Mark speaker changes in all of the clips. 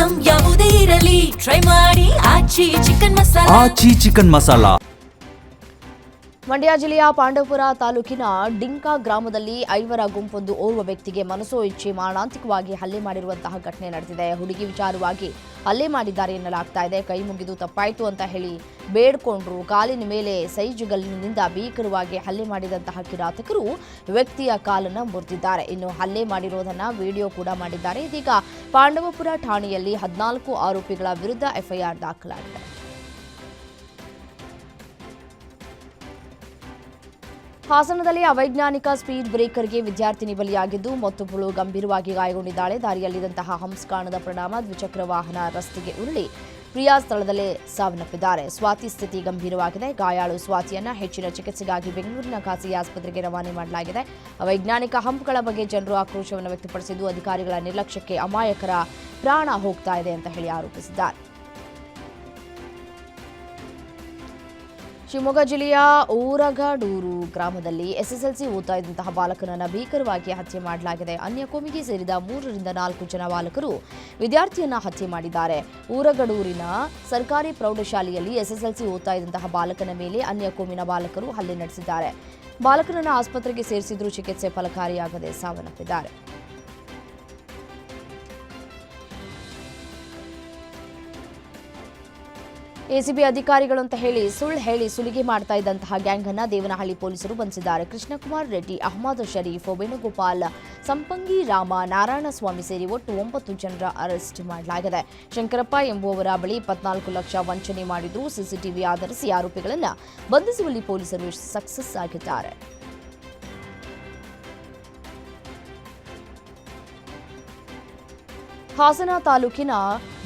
Speaker 1: Item ಯಾವುದೇ ಇರಲಿ try ಮಾಡಿ ಆಚಿ ಚಿಕನ್ ಮಸಾಲಾ.
Speaker 2: ಮಂಡ್ಯ ಜಿಲ್ಲೆಯ ಪಾಂಡವಪುರ ತಾಲೂಕಿನ ಡಿಂಕಾ ಗ್ರಾಮದಲ್ಲಿ ಐವರ ಗುಂಪೊಂದು ಓರ್ವ ವ್ಯಕ್ತಿಗೆ ಮನಸೋ ಇಚ್ಛೆ ಮಾರಣಾಂತಿಕವಾಗಿ ಹಲ್ಲೆ ಮಾಡಿರುವಂತಹ ಘಟನೆ ನಡೆದಿದೆ. ಹುಡುಗಿ ವಿಚಾರವಾಗಿ ಹಲ್ಲೆ ಮಾಡಿದ್ದಾರೆ ಎನ್ನಲಾಗ್ತಾ ಇದೆ. ಕೈ ಮುಗಿದು ತಪ್ಪಾಯಿತು ಅಂತ ಹೇಳಿ ಬೇಡ್ಕೊಂಡ್ರು. ಕಾಲಿನ ಮೇಲೆ ಸೈಜುಗಲ್ಲಿನಿಂದ ಭೀಕರವಾಗಿ ಹಲ್ಲೆ ಮಾಡಿದಂತಹ ಕಿರಾತಕರು ವ್ಯಕ್ತಿಯ ಕಾಲನ್ನು ಮುರಿದಿದ್ದಾರೆ. ಇನ್ನು ಹಲ್ಲೆ ಮಾಡಿರೋದನ್ನ ವಿಡಿಯೋ ಕೂಡ ಮಾಡಿದ್ದಾರೆ. ಇದೀಗ ಪಾಂಡವಪುರ ಠಾಣೆಯಲ್ಲಿ 14 ಆರೋಪಿಗಳ ವಿರುದ್ಧ ಎಫ್ಐಆರ್ ದಾಖಲಾಗಿದೆ. ಹಾಸನದಲ್ಲಿ ಅವೈಜ್ಞಾನಿಕ ಸ್ಪೀಡ್ ಬ್ರೇಕರ್ಗೆ ವಿದ್ಯಾರ್ಥಿನಿ ಬಲಿಯಾಗಿದ್ದು ಮತ್ತೊಬ್ಬಳು ಗಂಭೀರವಾಗಿ ಗಾಯಗೊಂಡಿದ್ದಾಳೆ. ದಾರಿಯಲ್ಲಿದ್ದಂತಹ ಹಂಸ್ ಕಾಣದ ಪರಿಣಾಮ ದ್ವಿಚಕ್ರ ವಾಹನ ರಸ್ತೆಗೆ ಉರುಳಿ ಪ್ರಿಯಾ ಸ್ಥಳದಲ್ಲೇ ಸಾವನ್ನಪ್ಪಿದ್ದಾರೆ. ಸ್ವಾತಿ ಸ್ಥಿತಿ ಗಂಭೀರವಾಗಿದೆ. ಗಾಯಾಳು ಸ್ವಾತಿಯನ್ನ ಹೆಚ್ಚಿನ ಚಿಕಿತ್ಸೆಗಾಗಿ ಬೆಂಗಳೂರಿನ ಖಾಸಗಿ ಆಸ್ಪತ್ರೆಗೆ ರವಾನೆ ಮಾಡಲಾಗಿದೆ. ಅವೈಜ್ಞಾನಿಕ ಹಂಪ್ಗಳ ಬಗ್ಗೆ ಜನರು ಆಕ್ರೋಶವನ್ನು ವ್ಯಕ್ತಪಡಿಸಿದ್ದು ಅಧಿಕಾರಿಗಳ ನಿರ್ಲಕ್ಷ್ಯಕ್ಕೆ ಅಮಾಯಕರ ಪ್ರಾಣ ಹೋಗ್ತಾ ಇದೆ ಅಂತ ಹೇಳಿ ಆರೋಪಿಸಿದ್ದಾರೆ. ಶಿವಮೊಗ್ಗ ಜಿಲ್ಲೆಯ ಊರಗಡೂರು ಗ್ರಾಮದಲ್ಲಿ ಎಸ್ಎಸ್ಎಲ್ಸಿ ಓದ್ತಾ ಇದ್ದಂತಹ ಬಾಲಕನನ್ನು ಭೀಕರವಾಗಿ ಹತ್ಯೆ ಮಾಡಲಾಗಿದೆ. ಅನ್ಯ ಕೋಮಿಗೆ ಸೇರಿದ 3 ರಿಂದ 4 ಜನ ಬಾಲಕರು ವಿದ್ಯಾರ್ಥಿಯನ್ನ ಹತ್ಯೆ ಮಾಡಿದ್ದಾರೆ. ಊರಗಡೂರಿನ ಸರ್ಕಾರಿ ಪ್ರೌಢಶಾಲೆಯಲ್ಲಿ ಎಸ್ಎಸ್ಎಲ್ಸಿ ಓದ್ತಾ ಇದ್ದಂತಹ ಬಾಲಕನ ಮೇಲೆ ಅನ್ಯ ಕೋಮಿನ ಬಾಲಕರು ಹಲ್ಲೆ ನಡೆಸಿದ್ದಾರೆ. ಬಾಲಕನನ್ನು ಆಸ್ಪತ್ರೆಗೆ ಸೇರಿಸಿದ್ರೂ ಚಿಕಿತ್ಸೆ ಫಲಕಾರಿಯಾಗದೆ ಸಾವನ್ನಪ್ಪಿದ್ದಾರೆ. ಎಸಿಬಿ ಅಧಿಕಾರಿಗಳು ಅಂತ ಹೇಳಿ ಸುಳ್ಳು ಹೇಳಿ ಸುಲಿಗೆ ಮಾಡ್ತಾ ಇದ್ದಂತಹ ಗ್ಯಾಂಗ್ ಅನ್ನ ದೇವನಹಳ್ಳಿ ಪೊಲೀಸರು ಬಂಧಿಸಿದ್ದಾರೆ. ಕೃಷ್ಣಕುಮಾರ್ ರೆಡ್ಡಿ, ಅಹಮದ್ ಶರೀಫ್, ವೇಣುಗೋಪಾಲ್, ಸಂಪಂಗಿ ರಾಮ, ನಾರಾಯಣಸ್ವಾಮಿ ಸೇರಿ ಒಟ್ಟು 9 ಜನರ ಅರೆಸ್ಟ್ ಮಾಡಲಾಗಿದೆ. ಶಂಕರಪ್ಪ ಎಂಬುವವರ ಬಳಿ 24 ಲಕ್ಷ ವಂಚನೆ ಮಾಡಿದ್ರು. ಸಿಸಿಟಿವಿ ಆಧರಿಸಿ ಆರೋಪಿಗಳನ್ನು ಬಂಧಿಸುವಲ್ಲಿ ಪೊಲೀಸರು ಸಕ್ಸಸ್ ಆಗಿದ್ದಾರೆ. ಹಾಸನ ತಾಲೂಕಿನ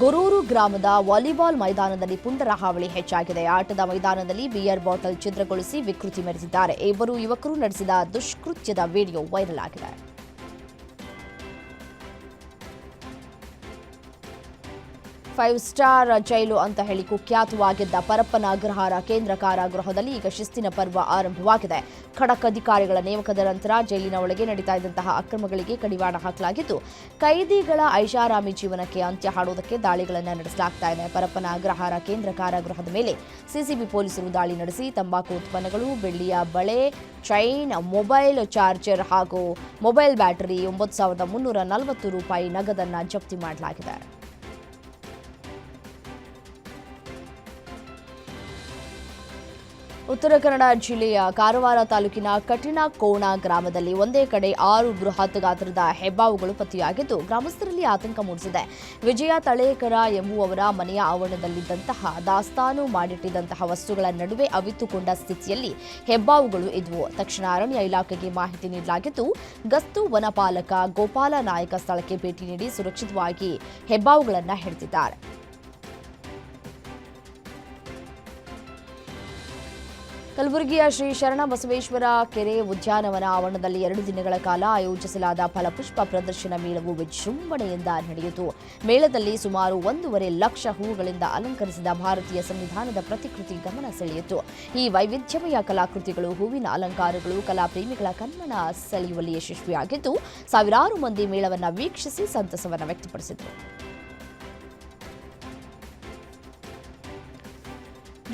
Speaker 2: ಗೊರೂರು ಗ್ರಾಮದ ವಾಲಿಬಾಲ್ ಮೈದಾನದಲ್ಲಿ ಪುಂಡರ ಹಾವಳಿ ಹೆಚ್ಚಾಗಿದೆ. ಆಟದ ಮೈದಾನದಲ್ಲಿ ಬಿಯರ್ ಬಾಟಲ್ ಛಿದ್ರಗೊಳಿಸಿ ವಿಕೃತಿ ಮೆರೆದಿದ್ದಾರೆ. ಇಬ್ಬರು ಯುವಕರು ನಡೆಸಿದ ದುಷ್ಕೃತ್ಯದ ವಿಡಿಯೋ ವೈರಲ್ ಆಗಿದೆ. 5 ಸ್ಟಾರ್ ಜೈಲು ಅಂತ ಹೇಳಿ ಕುಖ್ಯಾತವಾಗಿದ್ದ ಪರಪ್ಪನ ಅಗ್ರಹಾರ ಕೇಂದ್ರ ಕಾರಾಗೃಹದಲ್ಲಿ ಈಗ ಶಿಸ್ತಿನ ಪರ್ವ ಆರಂಭವಾಗಿದೆ. ಖಡಕ್ ಅಧಿಕಾರಿಗಳ ನೇಮಕದ ನಂತರ ಜೈಲಿನ ಒಳಗೆ ನಡೀತಾ ಇದ್ದಂತಹ ಅಕ್ರಮಗಳಿಗೆ ಕಡಿವಾಣ ಹಾಕಲಾಗಿದ್ದು ಕೈದಿಗಳ ಐಷಾರಾಮಿ ಜೀವನಕ್ಕೆ ಅಂತ್ಯ ಹಾಡುವುದಕ್ಕೆ ದಾಳಿಗಳನ್ನು ನಡೆಸಲಾಗ್ತಾ ಇದೆ. ಪರಪ್ಪನ ಅಗ್ರಹಾರ ಕೇಂದ್ರ ಕಾರಾಗೃಹದ ಮೇಲೆ ಸಿಸಿಬಿ ಪೊಲೀಸರು ದಾಳಿ ನಡೆಸಿ ತಂಬಾಕು ಉತ್ಪನ್ನಗಳು, ಬೆಳ್ಳಿಯ ಬಳೆ, ಚೈನ್, ಮೊಬೈಲ್ ಚಾರ್ಜರ್ ಹಾಗೂ ಮೊಬೈಲ್ ಬ್ಯಾಟರಿ, 9,340 ರೂಪಾಯಿ ನಗದನ್ನು ಜಪ್ತಿ ಮಾಡಲಾಗಿದೆ. ಉತ್ತರ ಕನ್ನಡ ಜಿಲ್ಲೆಯ ಕಾರವಾರ ತಾಲೂಕಿನ ಕಠಿಣಕೋಣ ಗ್ರಾಮದಲ್ಲಿ ಒಂದೇ ಕಡೆ 6 ಬೃಹತ್ ಗಾತ್ರದ ಹೆಬ್ಬಾವುಗಳು ಪತ್ತೆಯಾಗಿದ್ದು ಗ್ರಾಮಸ್ಥರಲ್ಲಿ ಆತಂಕ ಮೂಡಿಸಿದೆ. ವಿಜಯ ತಳೇಕರ ಎಂಬುವವರ ಮನೆಯ ಆವರಣದಲ್ಲಿದ್ದಂತಹ ದಾಸ್ತಾನು ಮಾಡಿಟ್ಟಿದ್ದಂತಹ ವಸ್ತುಗಳ ನಡುವೆ ಅವಿತುಕೊಂಡ ಸ್ಥಿತಿಯಲ್ಲಿ ಹೆಬ್ಬಾವುಗಳು ಇದ್ವು. ತಕ್ಷಣ ಅರಣ್ಯ ಇಲಾಖೆಗೆ ಮಾಹಿತಿ ನೀಡಲಾಗಿದ್ದು ಗಸ್ತು ವನಪಾಲಕ ಗೋಪಾಲ ನಾಯಕ ಸ್ಥಳಕ್ಕೆ ಭೇಟಿ ನೀಡಿ ಸುರಕ್ಷಿತವಾಗಿ ಹೆಬ್ಬಾವುಗಳನ್ನು ಹಿಡಿದಿದ್ದಾರೆ. ಕಲಬುರಗಿಯ ಶ್ರೀ ಶರಣ ಬಸವೇಶ್ವರ ಕೆರೆ ಉದ್ಯಾನವನ ಆವರಣದಲ್ಲಿ 2 ದಿನಗಳ ಕಾಲ ಆಯೋಜಿಸಲಾದ ಫಲಪುಷ್ಪ ಪ್ರದರ್ಶನ ಮೇಳವು ವಿಜೃಂಭಣೆಯಿಂದ ನಡೆಯಿತು. ಮೇಳದಲ್ಲಿ ಸುಮಾರು 1.5 ಲಕ್ಷ ಹೂವುಗಳಿಂದ ಅಲಂಕರಿಸಿದ ಭಾರತೀಯ ಸಂವಿಧಾನದ ಪ್ರತಿಕೃತಿ ಗಮನ ಸೆಳೆಯಿತು. ಈ ವೈವಿಧ್ಯಮಯ ಕಲಾಕೃತಿಗಳು, ಹೂವಿನ ಅಲಂಕಾರಗಳು ಕಲಾಪ್ರೇಮಿಗಳ ಕಣ್ಮನ ಸೆಳೆಯುವಲ್ಲಿ ಯಶಸ್ವಿಯಾಗಿದ್ದು ಸಾವಿರಾರು ಮಂದಿ ಮೇಳವನ್ನು ವೀಕ್ಷಿಸಿ ಸಂತಸವನ್ನು ವ್ಯಕ್ತಪಡಿಸಿದರು.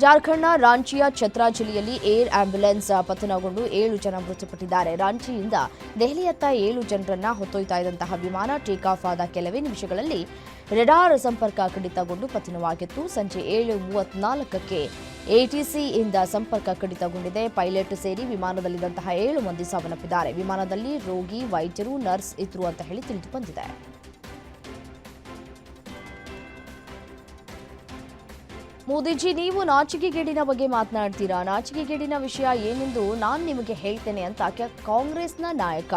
Speaker 2: ಜಾರ್ಖಂಡ್ನ ರಾಂಚಿಯ ಛತ್ರಾ ಜಿಲ್ಲೆಯಲ್ಲಿ ಏರ್ ಆಂಬ್ಯುಲೆನ್ಸ್ ಪತನಗೊಂಡು 7 ಜನ ಮೃತಪಟ್ಟಿದ್ದಾರೆ. ರಾಂಚಿಯಿಂದ ದೆಹಲಿಯತ್ತ 7 ಜನರನ್ನ ಹೊತ್ತೊಯ್ತಾ ಇದ್ದಂತಹ ವಿಮಾನ ಟೇಕ್ ಆಫ್ ಆದ ಕೆಲವೇ ನಿಮಿಷಗಳಲ್ಲಿ ರೆಡಾರ್ ಸಂಪರ್ಕ ಕಡಿತಗೊಂಡು ಪತನವಾಗಿತ್ತು. ಸಂಜೆ 7:34ಕ್ಕೆ ಎಟಿಸಿಯಿಂದ ಸಂಪರ್ಕ ಕಡಿತಗೊಂಡಿದೆ. ಪೈಲಟ್ ಸೇರಿ ವಿಮಾನದಲ್ಲಿದ್ದಂತಹ 7 ಮಂದಿ ಸಾವನ್ನಪ್ಪಿದ್ದಾರೆ. ವಿಮಾನದಲ್ಲಿ ರೋಗಿ, ವೈದ್ಯರು, ನರ್ಸ್ ಇದ್ರು ಅಂತ ಹೇಳಿ ತಿಳಿದು ಬಂದಿದೆ. ಮೋದಿಜಿ, ನೀವು ನಾಚಿಕೆಗೇಡಿನ ಬಗ್ಗೆ ಮಾತನಾಡ್ತೀರಾ? ನಾಚಿಕೆಗೇಡಿನ ವಿಷಯ ಏನೆಂದು ನಾನು ನಿಮಗೆ ಹೇಳ್ತೇನೆ ಅಂತ ಕಾಂಗ್ರೆಸ್ನ ನಾಯಕ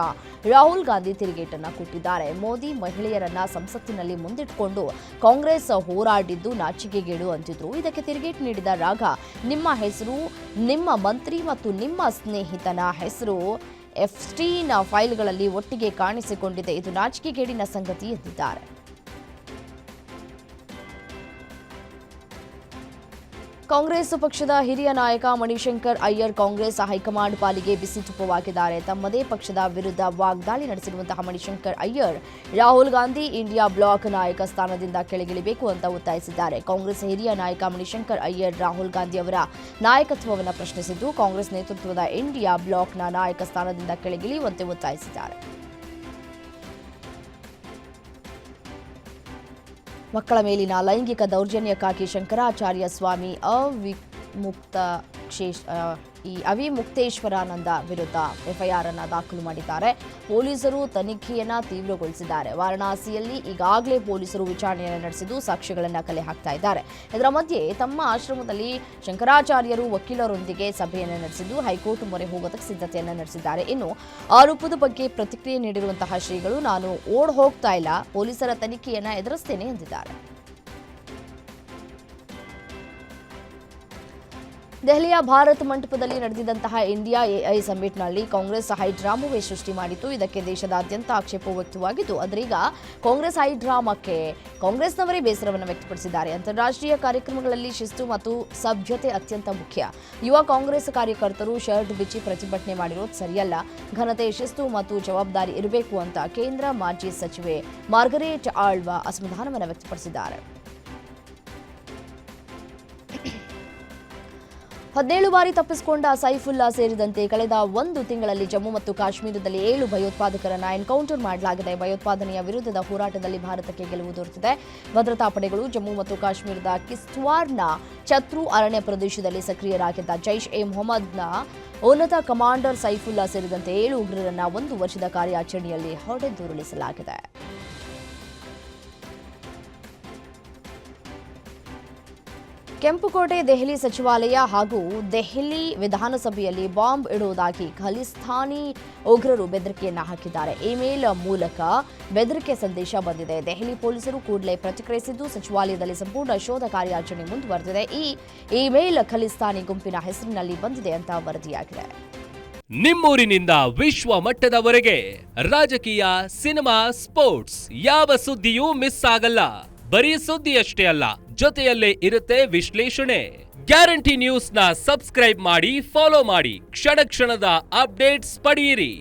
Speaker 2: ರಾಹುಲ್ ಗಾಂಧಿ ತಿರುಗೇಟನ್ನು ಕೊಟ್ಟಿದ್ದಾರೆ. ಮೋದಿ ಮಹಿಳೆಯರನ್ನ ಸಂಸತ್ತಿನಲ್ಲಿ ಮುಂದಿಟ್ಟುಕೊಂಡು ಕಾಂಗ್ರೆಸ್ ಹೋರಾಡಿದ್ದು ನಾಚಿಕೆಗೇಡು ಅಂತಿದ್ರು. ಇದಕ್ಕೆ ತಿರುಗೇಟು ನೀಡಿದ ರಾಘ, ನಿಮ್ಮ ಹೆಸರು, ನಿಮ್ಮ ಮಂತ್ರಿ ಮತ್ತು ನಿಮ್ಮ ಸ್ನೇಹಿತನ ಹೆಸರು ಎಫ್ಸ್ಟೀನ್ ಫೈಲ್ಗಳಲ್ಲಿ ಒಟ್ಟಿಗೆ ಕಾಣಿಸಿಕೊಂಡಿದೆ. ಇದು ನಾಚಿಕೆಗೇಡಿನ ಸಂಗತಿ ಎಂದಿದ್ದಾರೆ. ಕಾಂಗ್ರೆಸ್ ಪಕ್ಷದ ಹಿರಿಯ ನಾಯಕ ಮಣಿಶಂಕರ್ ಅಯ್ಯರ್ ಕಾಂಗ್ರೆಸ್ ಹೈಕಮಾಂಡ್ ಪಾಲಿಗೆ ಬಿಸಿ ತುಪ್ಪವಾಗಿದ್ದಾರೆ. ತಮ್ಮದೇ ಪಕ್ಷದ ವಿರುದ್ಧ ವಾಗ್ದಾಳಿ ನಡೆಸಿರುವಂತಹ ಮಣಿಶಂಕರ್ ಅಯ್ಯರ್ ರಾಹುಲ್ ಗಾಂಧಿ ಇಂಡಿಯಾ ಬ್ಲಾಕ್ ನಾಯಕ ಸ್ಥಾನದಿಂದ ಕೆಳಗಿಳಿಬೇಕು ಅಂತ ಒತ್ತಾಯಿಸಿದ್ದಾರೆ. ಕಾಂಗ್ರೆಸ್ ಹಿರಿಯ ನಾಯಕ ಮಣಿಶಂಕರ್ ಅಯ್ಯರ್ ರಾಹುಲ್ ಗಾಂಧಿ ಅವರ ನಾಯಕತ್ವವನ್ನು ಪ್ರಶ್ನಿಸಿದ್ದು, ಕಾಂಗ್ರೆಸ್ ನೇತೃತ್ವದ ಇಂಡಿಯಾ ಬ್ಲಾಕ್ನ ನಾಯಕ ಸ್ಥಾನದಿಂದ ಕೆಳಗಿಳಿಯುವಂತೆ ಒತ್ತಾಯಿಸಿದ್ದಾರೆ. ಮಕ್ಕಳ ಮೇಲಿನ ಲೈಂಗಿಕ ದೌರ್ಜನ್ಯಕ್ಕಾಗಿ ಶಂಕರಾಚಾರ್ಯ ಸ್ವಾಮಿ ಅವಿಮುಕ್ತೇಶ್ವರಾನಂದ ವಿರುದ್ಧ ಎಫ್ಐಆರ್ ಅನ್ನು ದಾಖಲು ಮಾಡಿದ್ದಾರೆ. ಪೊಲೀಸರು ತನಿಖೆಯನ್ನು ತೀವ್ರಗೊಳಿಸಿದ್ದಾರೆ. ವಾರಣಾಸಿಯಲ್ಲಿ ಈಗಾಗಲೇ ಪೊಲೀಸರು ವಿಚಾರಣೆಯನ್ನು ನಡೆಸಿದ್ದು ಸಾಕ್ಷ್ಯಗಳನ್ನು ಕಲೆ ಹಾಕ್ತಾ ಇದ್ದಾರೆ. ಇದರ ಮಧ್ಯೆ ತಮ್ಮ ಆಶ್ರಮದಲ್ಲಿ ಶಂಕರಾಚಾರ್ಯರು ವಕೀಲರೊಂದಿಗೆ ಸಭೆಯನ್ನು ನಡೆಸಿದ್ದು ಹೈಕೋರ್ಟ್ ಮೊರೆ ಹೋಗೋದಕ್ಕೆ ಸಿದ್ಧತೆಯನ್ನು ನಡೆಸಿದ್ದಾರೆ. ಇನ್ನು ಆರೋಪದ ಬಗ್ಗೆ ಪ್ರತಿಕ್ರಿಯೆ ನೀಡಿರುವಂತಹ ಶ್ರೀಗಳು, ನಾನು ಓಡ್ ಹೋಗ್ತಾ ಇಲ್ಲ, ಪೊಲೀಸರ ತನಿಖೆಯನ್ನು ಎದುರಿಸ್ತೇನೆ ಎಂದಿದ್ದಾರೆ. ದೆಹಲಿಯ ಭಾರತ್ ಮಂಟಪದಲ್ಲಿ ನಡೆದಿದ್ದಂತಹ ಇಂಡಿಯಾ ಎಐ ಸಮ್ಮಿಟ್ನಲ್ಲಿ ಕಾಂಗ್ರೆಸ್ ಹೈಡ್ರಾಮವೇ ಸೃಷ್ಟಿ ಮಾಡಿತ್ತು. ಇದಕ್ಕೆ ದೇಶದಾದ್ಯಂತ ಆಕ್ಷೇಪ ವ್ಯಕ್ತವಾಗಿದ್ದು, ಅದರೀಗ ಕಾಂಗ್ರೆಸ್ ಹೈಡ್ರಾಮಕ್ಕೆ ಕಾಂಗ್ರೆಸ್ನವರೇ ಬೇಸರವನ್ನು ವ್ಯಕ್ತಪಡಿಸಿದ್ದಾರೆ. ಅಂತಾರಾಷ್ಟ್ರೀಯ ಕಾರ್ಯಕ್ರಮಗಳಲ್ಲಿ ಶಿಸ್ತು ಮತ್ತು ಸಭ್ಯತೆ ಅತ್ಯಂತ ಮುಖ್ಯ. ಯುವ ಕಾಂಗ್ರೆಸ್ ಕಾರ್ಯಕರ್ತರು ಶರ್ಟ್ ಬಿಚ್ಚಿ ಪ್ರತಿಭಟನೆ ಮಾಡಿರೋದು ಸರಿಯಲ್ಲ. ಘನತೆ, ಶಿಸ್ತು ಮತ್ತು ಜವಾಬ್ದಾರಿ ಇರಬೇಕು ಅಂತ ಕೇಂದ್ರ ಮಾಜಿ ಸಚಿವೆ ಮಾರ್ಗರೇಟ್ ಆಳ್ವಾ ಅಸಮಾಧಾನವನ್ನು ವ್ಯಕ್ತಪಡಿಸಿದ್ದಾರೆ. 17 ಬಾರಿ ತಪ್ಪಿಸಿಕೊಂಡ ಸೈಫುಲ್ಲಾ ಸೇರಿದಂತೆ ಕಳೆದ 1 ತಿಂಗಳಲ್ಲಿ ಜಮ್ಮು ಮತ್ತು ಕಾಶ್ಮೀರದಲ್ಲಿ 7 ಭಯೋತ್ಪಾದಕರನ್ನು ಎನ್ಕೌಂಟರ್ ಮಾಡಲಾಗಿದೆ. ಭಯೋತ್ಪಾದನೆಯ ವಿರುದ್ಧದ ಹೋರಾಟದಲ್ಲಿ ಭಾರತಕ್ಕೆ ಗೆಲುವು ದೊರೆತಿದೆ. ಭದ್ರತಾ ಪಡೆಗಳು ಜಮ್ಮು ಮತ್ತು ಕಾಶ್ಮೀರದ ಕಿಶ್ತ್ವಾರ್ನ ಛತ್ರು ಅರಣ್ಯ ಪ್ರದೇಶದಲ್ಲಿ ಸಕ್ರಿಯರಾಗಿದ್ದ ಜೈಷ್ ಎ ಮೊಹಮ್ಮದ್ನ ಉನ್ನತ ಕಮಾಂಡರ್ ಸೈಫುಲ್ಲಾ ಸೇರಿದಂತೆ 7 ಉಗ್ರರನ್ನು 1 ವರ್ಷದ ಕಾರ್ಯಾಚರಣೆಯಲ್ಲಿ ಹೊಡೆದುರುಳಿಸಲಾಗಿದೆ. ಕೆಂಪುಕೋಟೆ ದೆಹಲಿ ಸಚಿವಾಲಯ ಹಾಗೂ ದೆಹಲಿ ವಿಧಾನಸಭೆಯಲ್ಲಿ ಬಾಂಬ್ ಇಡುವುದಾಗಿ ಖಲಿಸ್ತಾನಿ ಉಗ್ರರು ಬೆದರಿಕೆಯನ್ನ ಹಾಕಿದ್ದಾರೆ. ಇಮೇಲ್ ಮೂಲಕ ಬೆದರಿಕೆ ಸಂದೇಶ ಬಂದಿದೆ. ದೆಹಲಿ ಪೊಲೀಸರು ಕೂಡಲೇ ಪ್ರತಿಕ್ರಿಯಿಸಿದ್ದು, ಸಚಿವಾಲಯದಲ್ಲಿ ಸಂಪೂರ್ಣ ಶೋಧ ಕಾರ್ಯಾಚರಣೆ ಮುಂದುವರೆದಿದೆ. ಈ ಇಮೇಲ್ ಖಲಿಸ್ತಾನಿ ಗುಂಪಿನ ಹೆಸರಿನಲ್ಲಿ ಬಂದಿದೆ ಅಂತ ವರದಿಯಾಗಿದೆ.
Speaker 3: ನಿಮ್ಮೂರಿನಿಂದ ವಿಶ್ವ ಮಟ್ಟದವರೆಗೆ ರಾಜಕೀಯ, ಸಿನಿಮಾ, ಸ್ಪೋರ್ಟ್ಸ್ ಯಾವ ಸುದ್ದಿಯೂ ಮಿಸ್ ಆಗಲ್ಲ. ಬರೀ ಸುದ್ದಿಯಷ್ಟೇ ಅಲ್ಲ, ಜೊತೆಯಲ್ಲೇ ಇರುತ್ತೆ ವಿಶ್ಲೇಷಣೆ. ಗ್ಯಾರಂಟಿ ನ್ಯೂಸ್ನ ಸಬ್ಸ್ಕ್ರೈಬ್ ಮಾಡಿ, ಫಾಲೋ ಮಾಡಿ, ಕ್ಷಣ ಕ್ಷಣದ ಅಪ್ಡೇಟ್ಸ್ ಪಡೆಯಿರಿ.